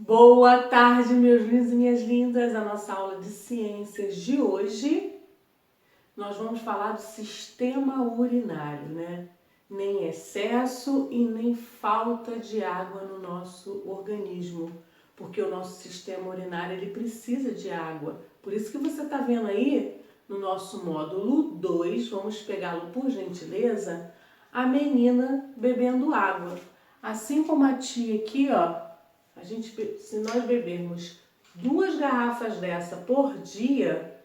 Boa tarde, meus lindos e minhas lindas. A nossa aula de ciências de hoje, nós vamos falar do sistema urinário, né? Nem excesso e nem falta de água no nosso organismo, porque o nosso sistema urinário ele precisa de água. Por isso que você está vendo aí no nosso módulo 2, vamos pegá-lo por gentileza, a menina bebendo água. Assim como a tia aqui, ó. Se nós bebermos 2 garrafas dessa por dia,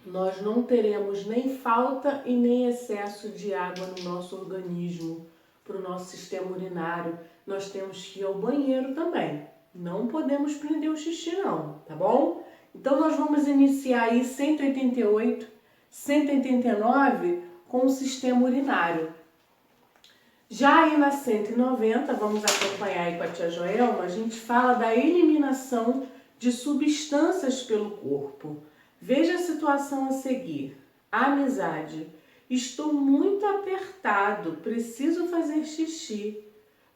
nós não teremos nem falta e nem excesso de água no nosso organismo, para o nosso sistema urinário. Nós temos que ir ao banheiro também. Não podemos prender o xixi não, tá bom? Então nós vamos iniciar aí 188, 189 com o sistema urinário. Já aí na 190, vamos acompanhar aí com a tia Joelma, a gente fala da eliminação de substâncias pelo corpo. Veja a situação a seguir. Amizade. Estou muito apertado, preciso fazer xixi.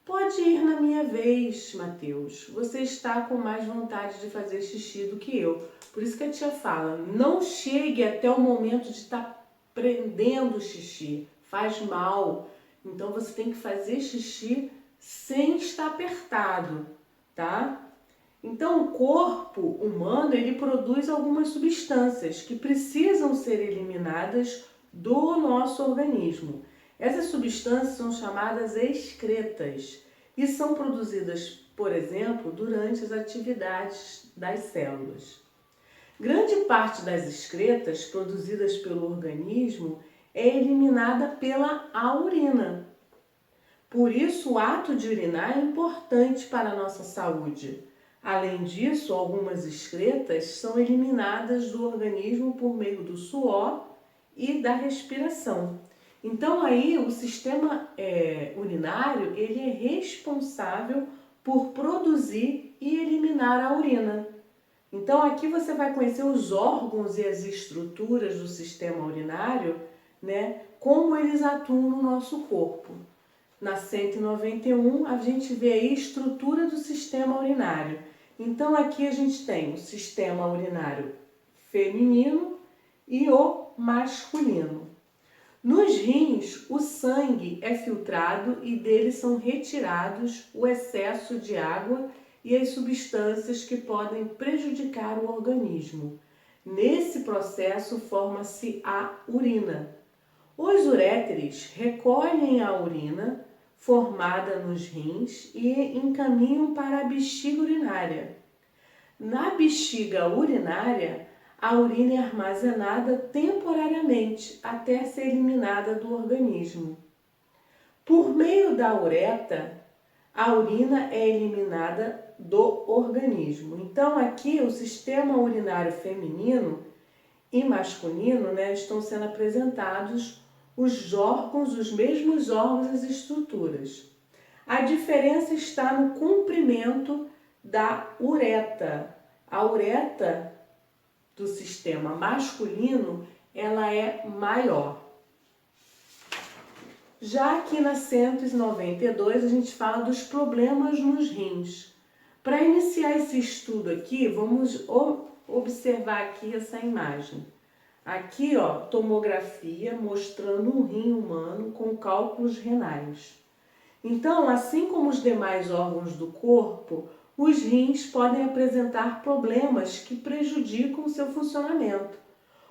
Pode ir na minha vez, Mateus. Você está com mais vontade de fazer xixi do que eu. Por isso que a tia fala, não chegue até o momento de estar prendendo o xixi. Faz mal. Então você tem que fazer xixi sem estar apertado, tá? Então o corpo humano ele produz algumas substâncias que precisam ser eliminadas do nosso organismo. Essas substâncias são chamadas excretas e são produzidas, por exemplo, durante as atividades das células. Grande parte das excretas produzidas pelo organismo é eliminada pela urina. Por isso, o ato de urinar é importante para a nossa saúde. Além disso, algumas excretas são eliminadas do organismo por meio do suor e da respiração. Então, aí o sistema urinário ele é responsável por produzir e eliminar a urina. Então, aqui você vai conhecer os órgãos e as estruturas do sistema urinário, né? Como eles atuam no nosso corpo. Na 191, a gente vê aí a estrutura do sistema urinário. Então, aqui a gente tem o sistema urinário feminino e o masculino. Nos rins, o sangue é filtrado e deles são retirados o excesso de água e as substâncias que podem prejudicar o organismo. Nesse processo, forma-se a urina. Os uréteres recolhem a urina formada nos rins e encaminham para a bexiga urinária. Na bexiga urinária, a urina é armazenada temporariamente até ser eliminada do organismo. Por meio da uretra, a urina é eliminada do organismo. Então, aqui o sistema urinário feminino e masculino, né, estão sendo apresentados os órgãos, os mesmos órgãos e estruturas. A diferença está no comprimento da uretra. A uretra do sistema masculino, ela é maior. Já aqui na 192, a gente fala dos problemas nos rins. Para iniciar esse estudo aqui, vamos observar aqui essa imagem. Aqui, ó, tomografia mostrando um rim humano com cálculos renais. Então, assim como os demais órgãos do corpo, os rins podem apresentar problemas que prejudicam o seu funcionamento.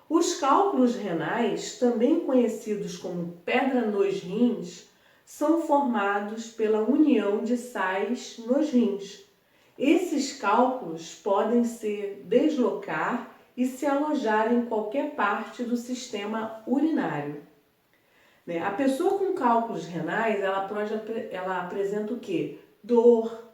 Os cálculos renais, também conhecidos como pedra nos rins, são formados pela união de sais nos rins. Esses cálculos podem se deslocar e se alojar em qualquer parte do sistema urinário. A pessoa com cálculos renais, ela apresenta o quê? Dor,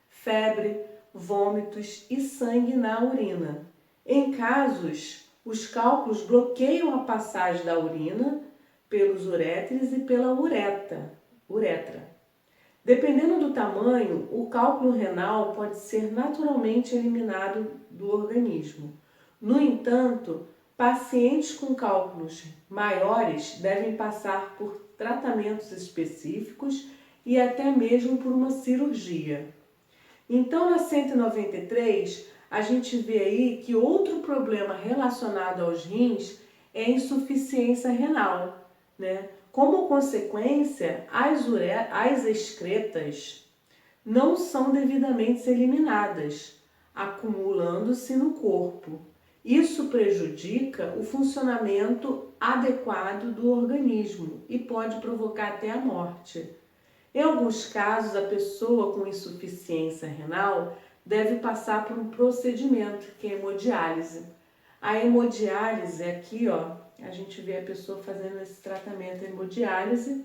febre, vômitos e sangue na urina. Em casos, os cálculos bloqueiam a passagem da urina pelos uréteres e pela uretra. Dependendo do tamanho, o cálculo renal pode ser naturalmente eliminado do organismo. No entanto, pacientes com cálculos maiores devem passar por tratamentos específicos e até mesmo por uma cirurgia. Então, na 193, a gente vê aí que outro problema relacionado aos rins é a insuficiência renal, né? Como consequência, as excretas não são devidamente eliminadas, acumulando-se no corpo. Isso prejudica o funcionamento adequado do organismo e pode provocar até a morte. Em alguns casos, a pessoa com insuficiência renal deve passar por um procedimento, que é a hemodiálise. A hemodiálise, aqui ó, a gente vê a pessoa fazendo esse tratamento, a hemodiálise,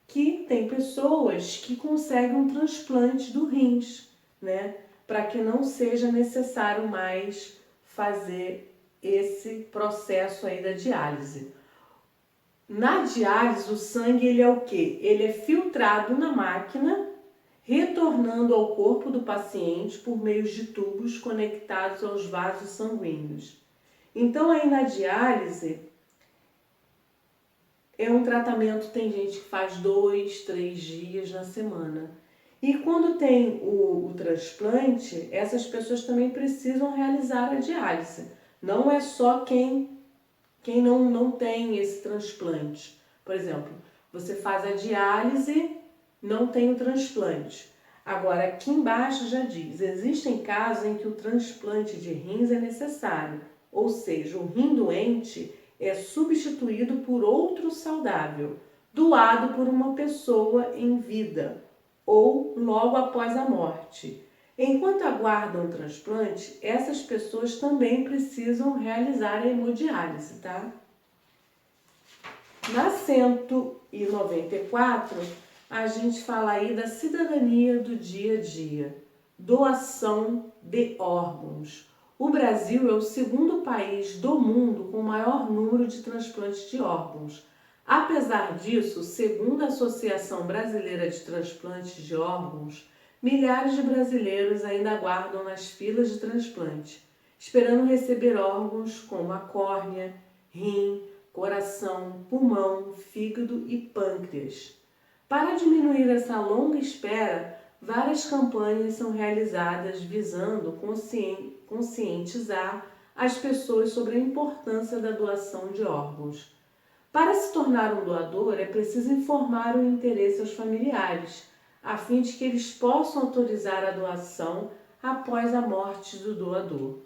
que tem pessoas que conseguem um transplante do rins, né? Para que não seja necessário mais fazer esse processo aí da diálise. Na diálise, o sangue ele é o quê? Ele é filtrado na máquina, retornando ao corpo do paciente por meio de tubos conectados aos vasos sanguíneos. Então, aí na diálise, é um tratamento, tem gente que faz 2, 3 dias na semana. E quando tem o transplante, essas pessoas também precisam realizar a diálise. Não é só quem não tem esse transplante. Por exemplo, você faz a diálise, não tem o transplante. Agora, aqui embaixo já diz, existem casos em que o transplante de rins é necessário, ou seja, o rim doente é substituído por outro saudável, doado por uma pessoa em vida ou logo após a morte. Enquanto aguardam o transplante, essas pessoas também precisam realizar a hemodiálise, tá? Na 194, a gente fala aí da cidadania do dia a dia, doação de órgãos. O Brasil é o segundo país do mundo com o maior número de transplantes de órgãos. Apesar disso, segundo a Associação Brasileira de Transplantes de Órgãos, milhares de brasileiros ainda aguardam nas filas de transplante, esperando receber órgãos como a córnea, rim, coração, pulmão, fígado e pâncreas. Para diminuir essa longa espera, várias campanhas são realizadas visando conscientizar as pessoas sobre a importância da doação de órgãos. Para se tornar um doador, é preciso informar o interesse aos familiares, a fim de que eles possam autorizar a doação após a morte do doador.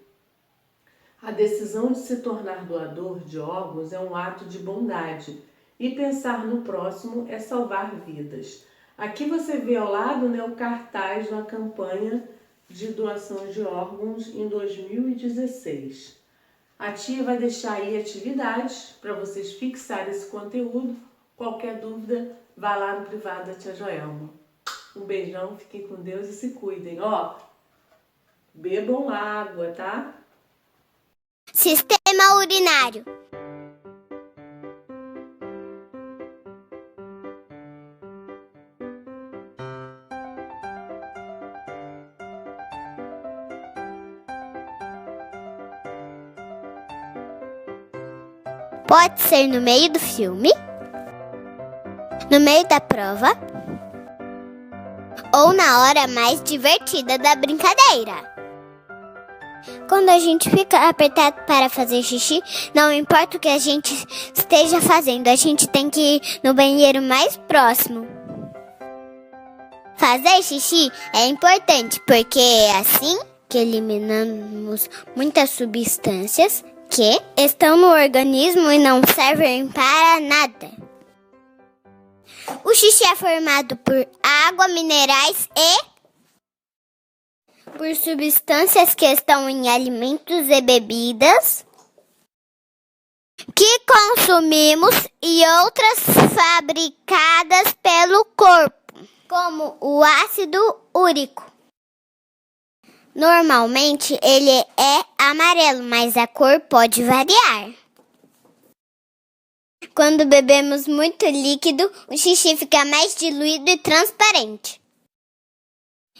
A decisão de se tornar doador de órgãos é um ato de bondade e pensar no próximo é salvar vidas. Aqui você vê ao lado, né, o cartaz da campanha de doação de órgãos em 2016. A tia vai deixar aí atividades para vocês fixarem esse conteúdo. Qualquer dúvida, vá lá no privado da tia Joelma. Um beijão, fiquem com Deus e se cuidem. Ó, bebam água, tá? Sistema urinário. Pode ser no meio do filme, no meio da prova ou na hora mais divertida da brincadeira. Quando a gente fica apertado para fazer xixi, não importa o que a gente esteja fazendo, a gente tem que ir no banheiro mais próximo. Fazer xixi é importante porque é assim que eliminamos muitas substâncias que estão no organismo e não servem para nada. O xixi é formado por água, minerais e por substâncias que estão em alimentos e bebidas que consumimos e outras fabricadas pelo corpo, como o ácido úrico. Normalmente ele é amarelo, mas a cor pode variar. Quando bebemos muito líquido, o xixi fica mais diluído e transparente.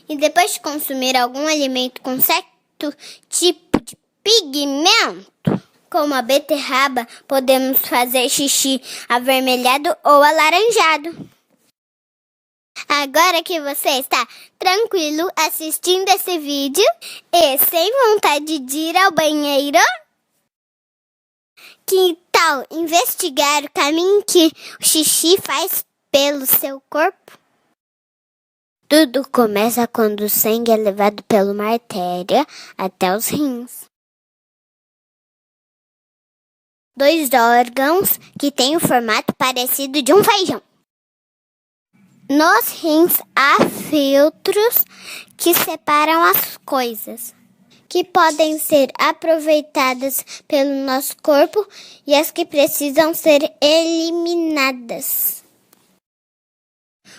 E depois de consumir algum alimento com certo tipo de pigmento, como a beterraba, podemos fazer xixi avermelhado ou alaranjado. Agora que você está tranquilo assistindo esse vídeo e sem vontade de ir ao banheiro, que tal investigar o caminho que o xixi faz pelo seu corpo? Tudo começa quando o sangue é levado pela uma artéria até os rins. 2 órgãos que têm o formato parecido de um feijão. Nos rins há filtros que separam as coisas, que podem ser aproveitadas pelo nosso corpo e as que precisam ser eliminadas.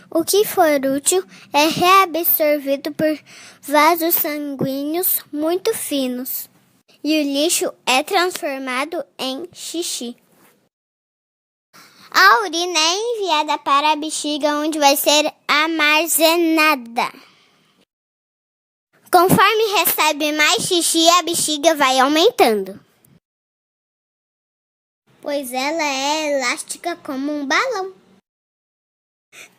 O que for útil é reabsorvido por vasos sanguíneos muito finos e o lixo é transformado em xixi. A urina é enviada para a bexiga, onde vai ser armazenada. Conforme recebe mais xixi, a bexiga vai aumentando, pois ela é elástica como um balão.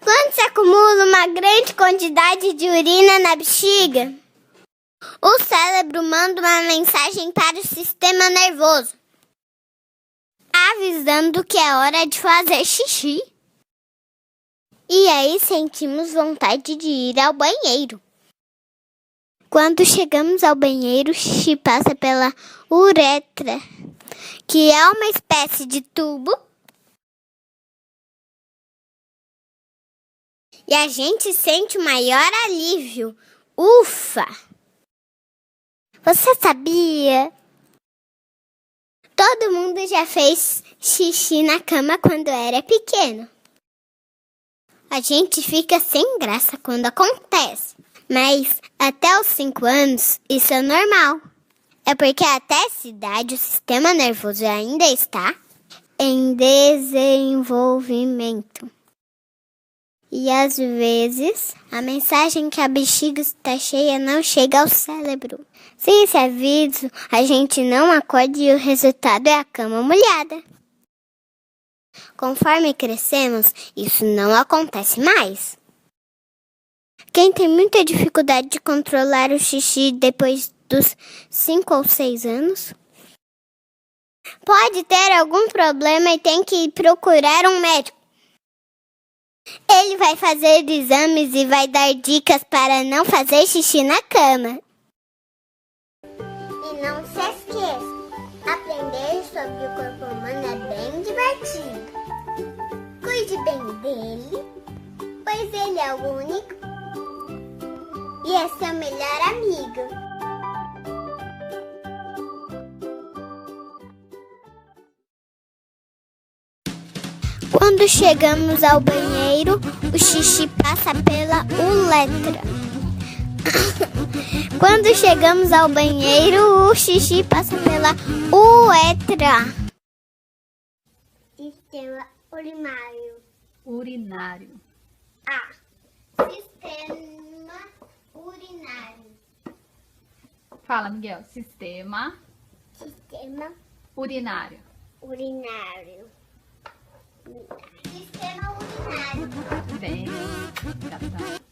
Quando se acumula uma grande quantidade de urina na bexiga, o cérebro manda uma mensagem para o sistema nervoso, avisando que é hora de fazer xixi. E aí sentimos vontade de ir ao banheiro. Quando chegamos ao banheiro, o xixi passa pela uretra, que é uma espécie de tubo, e a gente sente o maior alívio. Ufa! Você sabia? Todo mundo já fez xixi na cama quando era pequeno. A gente fica sem graça quando acontece, mas até os 5 anos isso é normal. É porque até essa idade o sistema nervoso ainda está em desenvolvimento. E às vezes, a mensagem que a bexiga está cheia não chega ao cérebro. Sem esse aviso, a gente não acorda e o resultado é a cama molhada. Conforme crescemos, isso não acontece mais. Quem tem muita dificuldade de controlar o xixi depois dos 5 ou 6 anos, pode ter algum problema e tem que ir procurar um médico. Ele vai fazer exames e vai dar dicas para não fazer xixi na cama. E não se esqueça, aprender sobre o corpo humano é bem divertido. Cuide bem dele, pois ele é o único e é seu melhor amigo. Quando chegamos ao banheiro, o xixi passa pela uretra. Quando chegamos ao banheiro, o xixi passa pela uretra. Sistema urinário. Urinário. A. Sistema urinário. Fala, Miguel. Sistema urinário. Urinário. Sistema urinário. Bem, já tá.